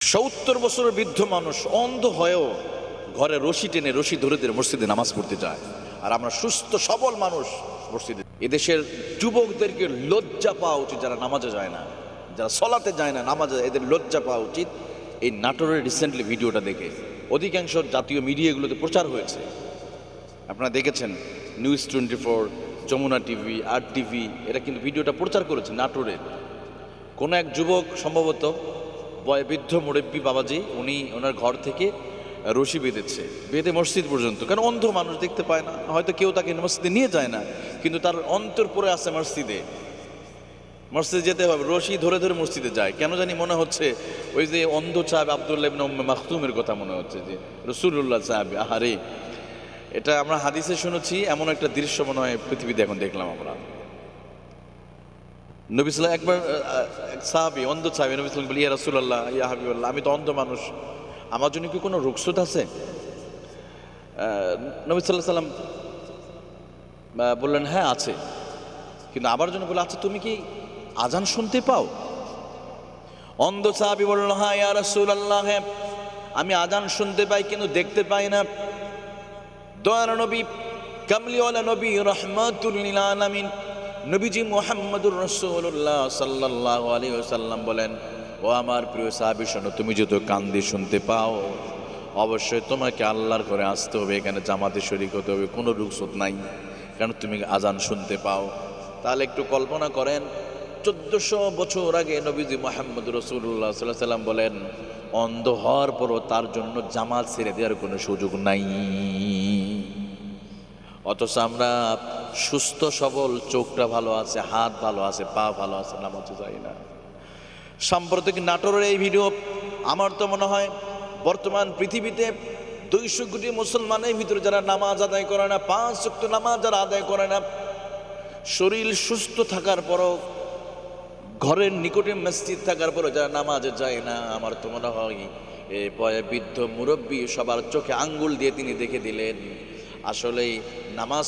70 বছরের বৃদ্ধ মানুষ অন্ধ হয়েও ঘরে রশি টেনে রশি ধরে ধরে মসজিদে নামাজ পড়তে যায়, আর আমরা সুস্থ সবল মানুষ মসজিদে। এদেশের যুবকদেরকে লজ্জা পাওয়া উচিত, যারা নামাজে যায় না, যারা সলাতে যায় না, নামাজে, এদের লজ্জা পাওয়া উচিত। এই নাটোরের রিসেন্টলি ভিডিওটা দেখে অধিকাংশ জাতীয় মিডিয়াগুলোতে প্রচার হয়েছে, আপনারা দেখেছেন। নিউজ 24, যমুনা টিভি, আর টিভি, এরা কিন্তু ভিডিওটা প্রচার করেছে। নাটোরের কোনো এক যুবক, সম্ভবত বৃদ্ধ মুরব্বী বাবাজি, উনি ওনার ঘর থেকে রশি বেঁধেছে, বেঁধে মসজিদ পর্যন্ত, কারণ অন্ধ মানুষ দেখতে পায় না, হয়তো কেউ তাকে মসজিদে নিয়ে যায় না, কিন্তু তার অন্তর পড়ে আছে মসজিদে, মসজিদে যেতে হবে, রশি ধরে ধরে মসজিদে যায়। কেন জানি মনে হচ্ছে ওই যে অন্ধ সাহেব আব্দুল্লাহ ইবনে উম্মে মাখতুমের কথা মনে হচ্ছে, যে রাসূলুল্লাহ সাহেব। আহারে, এটা আমরা হাদিসে শুনেছি, এমন একটা দৃশ্য মনে হয় পৃথিবীতে এখন দেখলাম আমরা। নবী সাল্লাল্লাহু একবার এক সাহাবী, অন্ধ সাহাবী, নবী সাল্লাল্লাহু বলি, ইয়া রাসূলুল্লাহ, ইয়া হাবিবাল্লাহ, আমি তো অন্ধ মানুষ, আমার জন্য কি কোনো রুখসত আছে? নবী সাল্লাল্লাহু সাল্লাম বললেন, হ্যাঁ আছে, কিন্তু আবার জন্য বলে, আচ্ছা তুমি কি আজান শুনতে পাও? অন্ধ সাহাবী বলল, হ্যাঁ ইয়া রাসূলুল্লাহ, হ্যাঁ আমি আজান শুনতে পাই, কিন্তু দেখতে পাই না। দয়ার নবী, কামলিওয়ালা নবী, রাহমাতুল লিল আলামিন নবীজি মুহাম্মদুর রাসূলুল্লাহ সাল্লাল্লাহু আলাইহি ওয়াসাল্লাম বলেন, ও আমার প্রিয় সাহাবী শোনো, তুমি যত কান দিয়ে শুনতে পাও, অবশ্যই তোমাকে আল্লাহর ঘরে আসতে হবে, এখানে জামাতে শরীক হতে হবে, কোনো রুখসত নাই, কারণ তুমি আজান শুনতে পাও। তাহলে একটু কল্পনা করেন, 1400 বছর আগে নবীজি মুহাম্মদুর রাসূলুল্লাহ সাল্লাল্লাহু আলাইহি ওয়াসাল্লাম বলেন, অন্ধ হওয়ার পরও তার জন্য জামাত ছেড়ে দেওয়ার কোনো সুযোগ নাই। অথচ আমরা সুস্থ সবল, চোখটা ভালো আছে, হাত ভালো আছে, পা ভালো আছে, নামাজে যাই না। সাম্প্রতিক নাটোরের এই ভিডিও, আমার তো মনে হয় বর্তমান পৃথিবীতে 200 কোটি মুসলমানের ভিতরে যারা নামাজ আদায় করে না, 5 ওয়াক্ত নামাজ যারা আদায় করে না, শরীর সুস্থ থাকার পরও, ঘরের নিকটে মসজিদ থাকার পরও যারা নামাজে যায় না, আমার তো মনে হয় এই বৃদ্ধ মুরব্বী সবার চোখে আঙ্গুল দিয়ে তিনি দেখে দিলেন, আসলেই নামাজ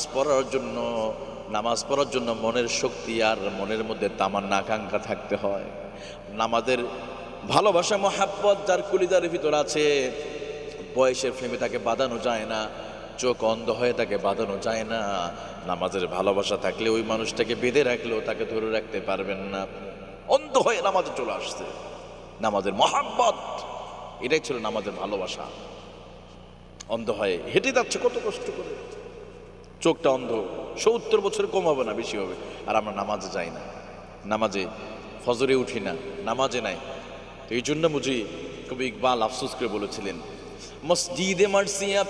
পড়ার জন্য মনের শক্তি আর মনের মধ্যে তামান্না আকাঙ্ক্ষা থাকতে হয়। নামাজের ভালোবাসা, মহাব্বত যার কলিজার ভিতর আছে, বয়সের ফ্রেমে তাকে বাঁধানো যায় না, চোখ অন্ধ হয়ে তাকে বাঁধানো যায় না। নামাজের ভালোবাসা থাকলে ওই মানুষটাকে বেঁধে রাখলেও তাকে ধরে রাখতে পারবেন না। অন্ধ হয়ে নামাজে চলে আসছে, নামাজের মহাব্বত, এটাই ছিল নামাজের ভালোবাসা। অন্ধ হয়ে হেঁটে যাচ্ছে কত কষ্ট করে, চোখটা অন্ধ, 70 বছর কম হবে না, বেশি হবে, আর আমরা নামাজে যাই না, নামাজে ফজরে উঠি না, নামাজে নাই। তো এই জন্য বুঝি কবি ইকবাল আফসোস করে বলেছিলেন, মসজিদে মারসিয়া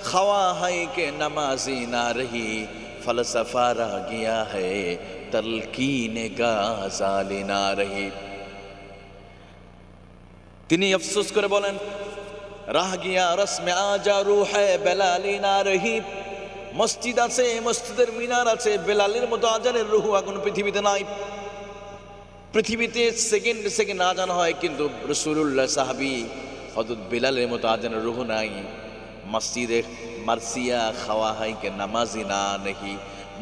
খাওয়া হায় কে নামাজি না রহি, ফলসফা রা গিয়া হ্যায় তলকিনে গাজালি না রহি। তিনি আফসোস করে বলেন, রাহ গিয়া রসমে আজা রুহে বেলালি না রহি। মসজিদ আছে, মসজিদের মিনার আছে, বেলালের মতো আজানের রুহু এখন পৃথিবীতে নাই। পৃথিবীতে সেকেন্ড সেকেন্ড আজান হয়, কিন্তু রাসূলুল্লাহ সাহাবী হযরত বেলালের মতো আজানের রুহু নাই। মসজিদে মারসিয়া খাওয়া হয় কে নামাজি না নেহি।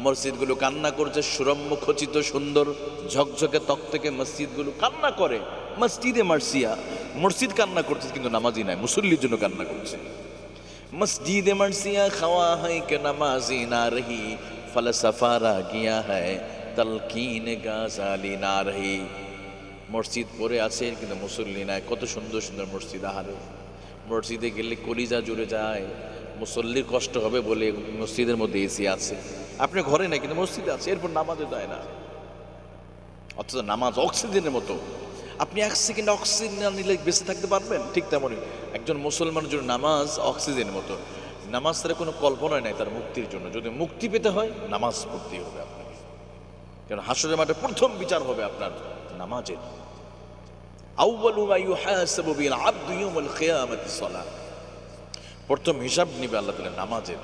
মসজিদগুলো কান্না করছে, সুরম্য খচিত সুন্দর ঝকঝকে তকতকে মসজিদগুলো কান্না করে। মসজিদে মারসিয়া, মসজিদ কান্না করছে, কিন্তু নামাজি নাই, মুসল্লির জন্য কান্না করছে। মসজিদে মারসিয়া খাওয়া হয় কে নামাজি না রহি, ফলসফা রা গিয়া হ্যায় তলকিন গাজালি না রহি। মসজিদ পড়ে আছে, কিন্তু মুসল্লি নাই। কত সুন্দর সুন্দর মসজিদ, আহারে, মসজিদে গেলে কলিজা জুড়ে যায়। মুসল্লির কষ্ট হবে বলে মসজিদের মধ্যে এসি আছে, আপনি ঘরে নাই, কিন্তু মসজিদে আছে, এরপর নামাজে যায় না। অথচ নামাজ অক্সিজেনের মতো, আপনি 1 সেকেন্ড অক্সিজেন না নিলে বেঁচে থাকতে পারবেন, ঠিক তেমনই একজন মুসলমানের জন্য নামাজ অক্সিজেনের মতো। নামাজ তার কোনো কল্পনাই নাই তার মুক্তির জন্য। যদি মুক্তি পেতে হয়, নামাজ পড়তেই হবে আপনাকে, কারণ হাসরের মাঠে প্রথম বিচার হবে আপনার নামাজের। আউয়ালু মা ইউহাসাবু বিল আবদু ইয়াউমাল কিয়ামাতি সালাত, প্রথম হিসাব নিবে আল্লাহ তাআলা নামাজের।